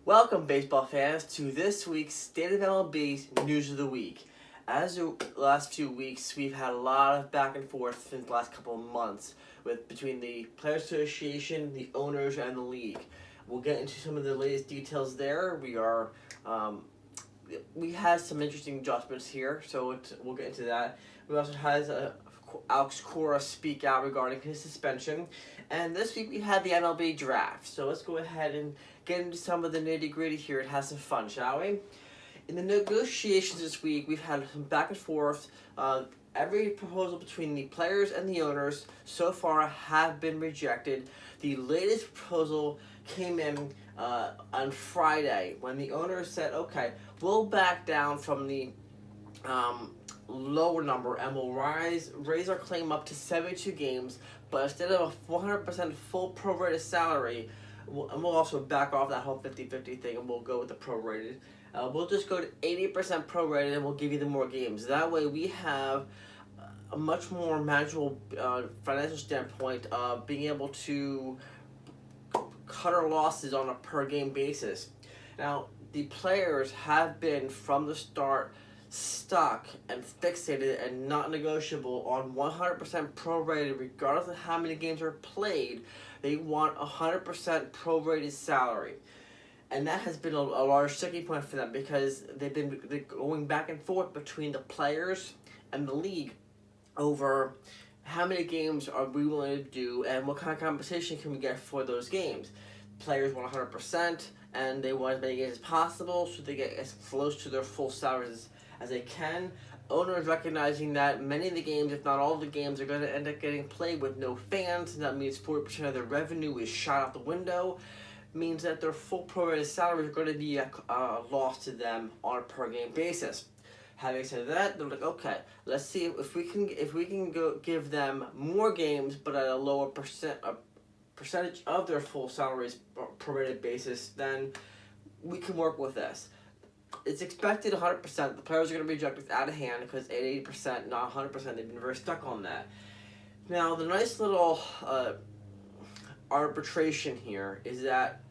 Welcome, baseball fans, to this week's State of MLB News of the Week. As the last few weeks, we've had a lot of back and forth since the last couple of months between the Players Association, the owners, and the league. We'll get into some of the latest details there. We had some interesting adjustments here, so we'll get into that. We also had Alex Cora speak out regarding his suspension. And this week we had the MLB Draft. So let's go ahead and get into some of the nitty-gritty here and have some fun, shall we? In the negotiations this week, we've had some back and forth. Every proposal between the players and the owners so far have been rejected. The latest proposal came in on Friday when the owners said, okay, we'll back down from the lower number and we'll raise our claim up to 72 games, but instead of a 100% full prorated salary, we'll also back off that whole 50-50 thing and we'll go with the prorated. We'll just go to 80% prorated and we'll give you the more games. That way we have a much more manageable financial standpoint of being able to cut our losses on a per game basis. Now, the players have been from the start stuck and fixated and not negotiable on 100% prorated regardless of how many games are played. They want 100% prorated salary. And that has been a large sticking point for them because they've been going back and forth between the players and the league over how many games are we willing to do and what kind of compensation can we get for those games. Players want 100% and they want as many games as possible so they get as close to their full salaries as they can. Owners recognizing that many of the games, if not all of the games, are going to end up getting played with no fans, and that means 40% of their revenue is shot out the window, means that their full prorated salaries are going to be a loss to them on a per game basis. Having said that, they're like, okay, let's see if we can go give them more games, but at a lower percentage of their full salaries prorated basis, then we can work with this. It's expected 100%. The players are going to reject this out of hand because at 80%, not 100%, they've been very stuck on that. Now, the nice little arbitration here is that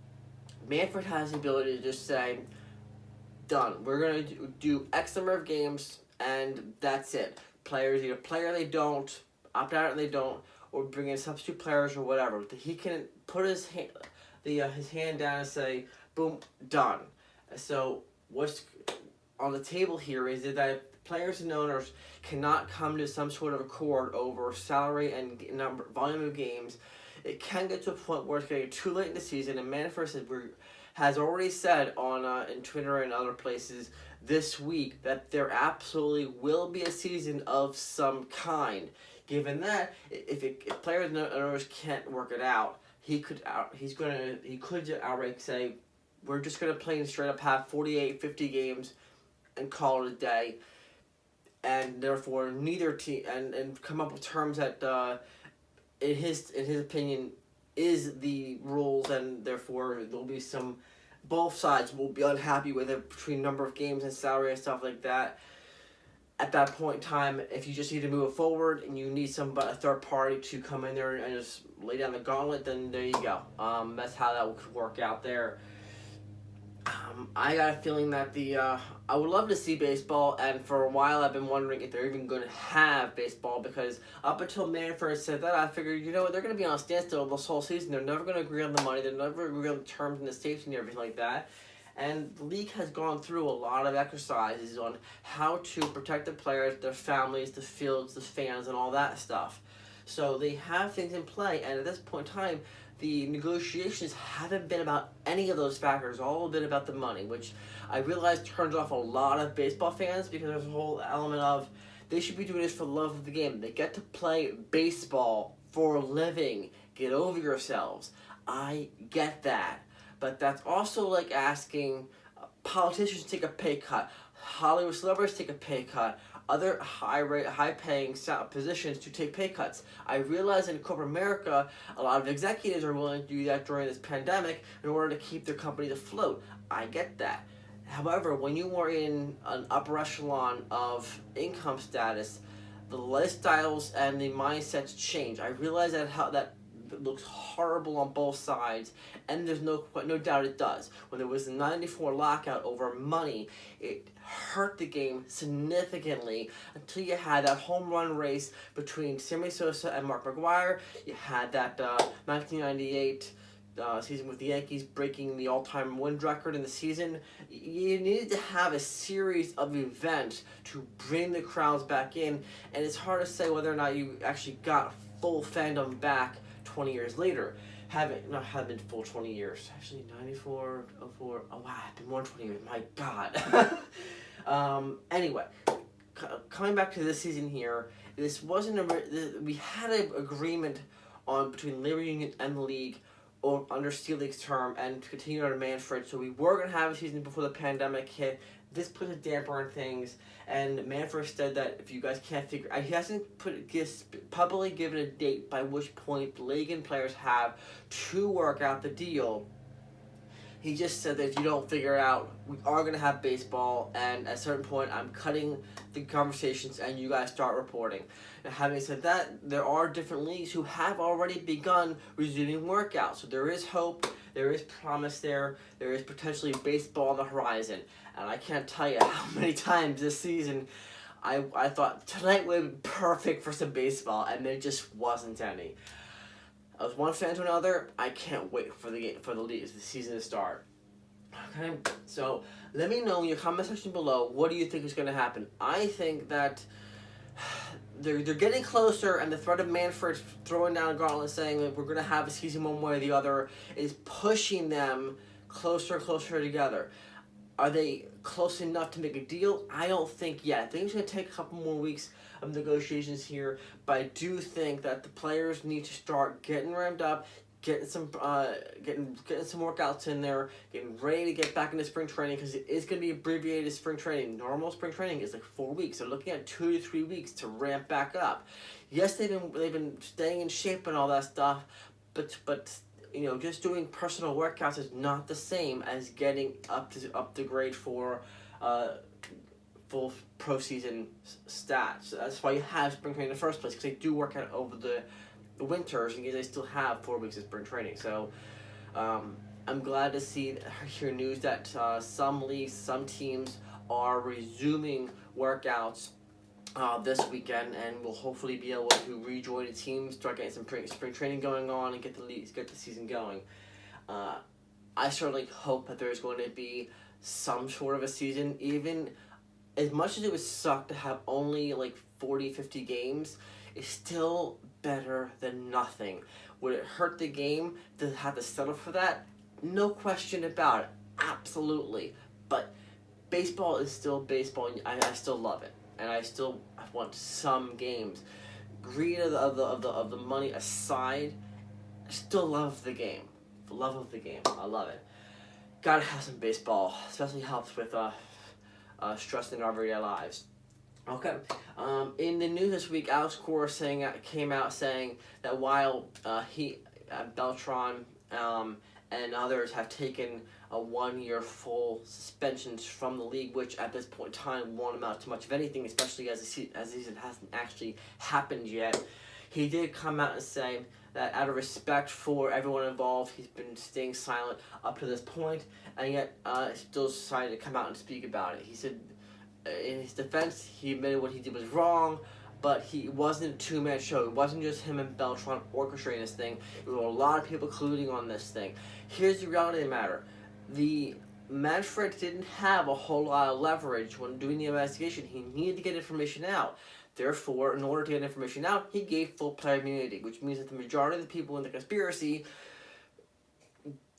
Manfred has the ability to just say, done. We're going to do X number of games, and that's it. Players either play or they don't, opt out and they don't, or bring in substitute players or whatever. He can put his hand down and say, boom, done. So what's on the table here is that players and owners cannot come to some sort of accord over salary and volume of games. It can get to a point where it's getting too late in the season, and Manfred has already said on in Twitter and other places this week that there absolutely will be a season of some kind. Given that, if players and owners can't work it out, he could outright say, we're just going to play and straight up have 48, 50 games and call it a day. And therefore, neither team, and come up with terms that, in his opinion, is the rules, and therefore there'll be both sides will be unhappy with it between number of games and salary and stuff like that. At that point in time, if you just need to move it forward and you need a third party to come in there and just lay down the gauntlet, then there you go. That's how that would work out there. I got a feeling that I would love to see baseball, and for a while I've been wondering if they're even going to have baseball, because up until Manfred said that, I figured, they're going to be on a standstill this whole season. They're never going to agree on the money. They're never going to agree on the terms and the safety and everything like that. And the league has gone through a lot of exercises on how to protect the players, their families, the fields, the fans, and all that stuff. So they have things in play, and at this point in time, the negotiations haven't been about any of those factors, all been about the money, which I realize turns off a lot of baseball fans because there's a whole element of they should be doing this for the love of the game. They get to play baseball for a living. Get over yourselves. I get that. But that's also like asking politicians to take a pay cut, Hollywood celebrities take a pay cut, other high-paying positions to take pay cuts. I realize in corporate America, a lot of executives are willing to do that during this pandemic in order to keep their companies afloat. I get that. However, when you are in an upper echelon of income status, the lifestyles and the mindsets change. I realize that that looks horrible on both sides, and there's no doubt it does. When there was the '94 lockout over money, it hurt the game significantly until you had that home run race between Sammy Sosa and Mark McGwire. You had that 1998 season with the Yankees breaking the all-time win record in the season. You needed to have a series of events to bring the crowds back in, and it's hard to say whether or not you actually got full fandom back 20 years later. Have been full 20 years. Actually, 94, 04, oh wow, it's been more than 20 years, my God. Anyway, coming back to this season here, this wasn't we had an agreement between Labor Union and the league or under Steel League's term and continue under Manfred, so we were going to have a season before the pandemic hit. This put a damper on things, and Manfred said that if you guys can't figure, he hasn't publicly given a date by which point the league and players have to work out the deal. He just said that if you don't figure it out, we are going to have baseball, and at a certain point, I'm cutting the conversations, and you guys start reporting. Now, having said that, there are different leagues who have already begun resuming workouts, so there is hope, there is promise there is potentially baseball on the horizon, and I can't tell you how many times this season I thought tonight would be perfect for some baseball, and there just wasn't any. As one fan to another, I can't wait for the season to start. Okay, so let me know in your comment section below, what do you think is going to happen? I think that they're getting closer, and the threat of Manfred throwing down a gauntlet saying that we're going to have a season one way or the other is pushing them closer and closer together. Are they close enough to make a deal? I don't think yet. I think it's going to take a couple more weeks of negotiations here, but I do think that the players need to start getting ramped up, getting some workouts in there, getting ready to get back into spring training, because it is going to be abbreviated spring training. Normal spring training is like 4 weeks. They're looking at 2 to 3 weeks to ramp back up. Yes, they've been staying in shape and all that stuff, but you know, just doing personal workouts is not the same as getting up to grade for full pro season stats. So that's why you have spring training in the first place, because they do work out over the winters, and they still have 4 weeks of spring training. So I'm glad to hear news that some leagues, some teams are resuming workouts this weekend, and we'll hopefully be able to rejoin the team, start getting some spring training going on, and get the season going. I certainly hope that there's going to be some sort of a season, even as much as it would suck to have only like 40, 50 games. It's still better than nothing. Would it hurt the game to have to settle for that? No question about it. Absolutely. But baseball is still baseball, and I still love it. And I want some games. Greed of the money aside, I still love the game. The love of the game. I love it. Gotta have some baseball. Especially helps with stress in our everyday lives. Okay. In the news this week, Cora came out saying that while Beltran and others have taken a 1-year full suspensions from the league, which at this point in time won't amount to much of anything, especially as the season hasn't actually happened yet. He did come out and say that out of respect for everyone involved, he's been staying silent up to this point, and yet still decided to come out and speak about it. He said, in his defense, he admitted what he did was wrong, but he wasn't a two-man show. It wasn't just him and Beltran orchestrating this thing. There were a lot of people colluding on this thing. Here's the reality of the matter. The Manfred didn't have a whole lot of leverage when doing the investigation. He needed to get information out. Therefore, in order to get information out, he gave full player immunity, which means that the majority of the people in the conspiracy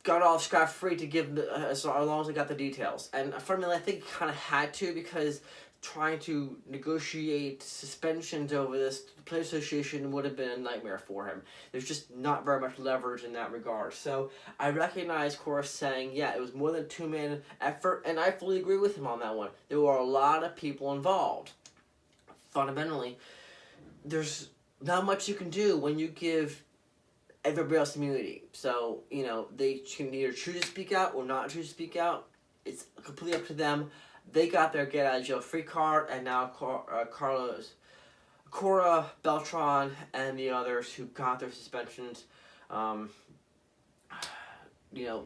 got off scot-free to give as long as they got the details. And for me, I think he kind of had to, because trying to negotiate suspensions over this, the Players Association would have been a nightmare for him. There's just not very much leverage in that regard. So I recognize Cora saying, yeah, it was more than a two-man effort, and I fully agree with him on that one. There were a lot of people involved. Fundamentally, there's not much you can do when you give everybody else immunity. So, you know, they can either choose to speak out or not choose to speak out. It's completely up to them. They got their get-out-of-jail-free card, and now Cora, Beltran, and the others who got their suspensions You know,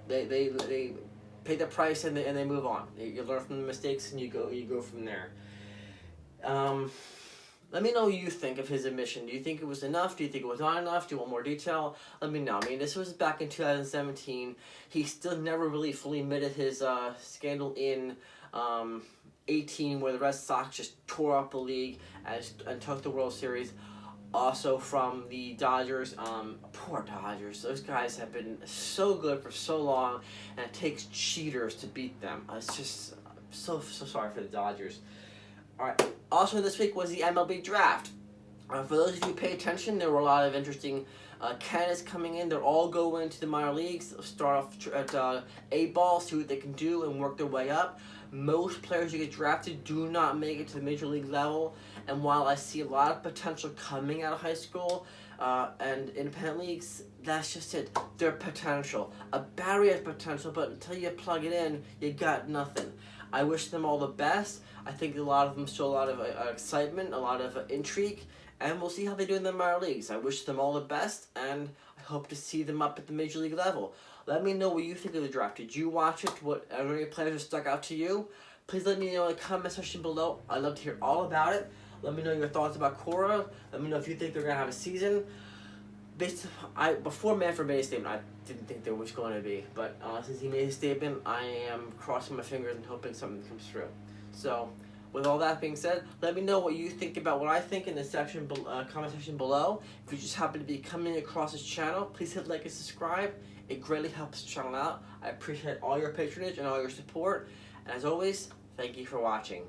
they pay the price and they move on. You learn from the mistakes and you go from there. Let me know what you think of his admission. Do you think it was enough? Do you think it was not enough? Do you want more detail? Let me know. I mean, this was back in 2017. He still never really fully admitted his scandal in 18, where the Red Sox just tore up the league and took the World Series. Also from the Dodgers, poor Dodgers. Those guys have been so good for so long, and it takes cheaters to beat them. It's just so sorry for the Dodgers. All right. Also this week was the MLB Draft. For those of you who pay attention, there were a lot of interesting candidates coming in. They're all going to the minor leagues. They'll start off at A-ball, see what they can do, and work their way up. Most players who get drafted do not make it to the major league level. And while I see a lot of potential coming out of high school and independent leagues, that's just it. They're potential. A battery of potential, but until you plug it in, you got nothing. I wish them all the best. I think a lot of them show a lot of excitement, a lot of intrigue, and we'll see how they do in the minor leagues. I wish them all the best, and I hope to see them up at the major league level. Let me know what you think of the draft. Did you watch it? What are there any players that stuck out to you? Please let me know in the comment section below. I'd love to hear all about it. Let me know your thoughts about Cora. Let me know if you think they're going to have a season. Before Manfred made a statement, I didn't think there was going to be. But since he made his statement, I am crossing my fingers and hoping something comes through. So, with all that being said, let me know what you think about what I think in the comment section below. If you just happen to be coming across this channel, please hit like and subscribe. It greatly helps the channel out. I appreciate all your patronage and all your support. And as always, thank you for watching.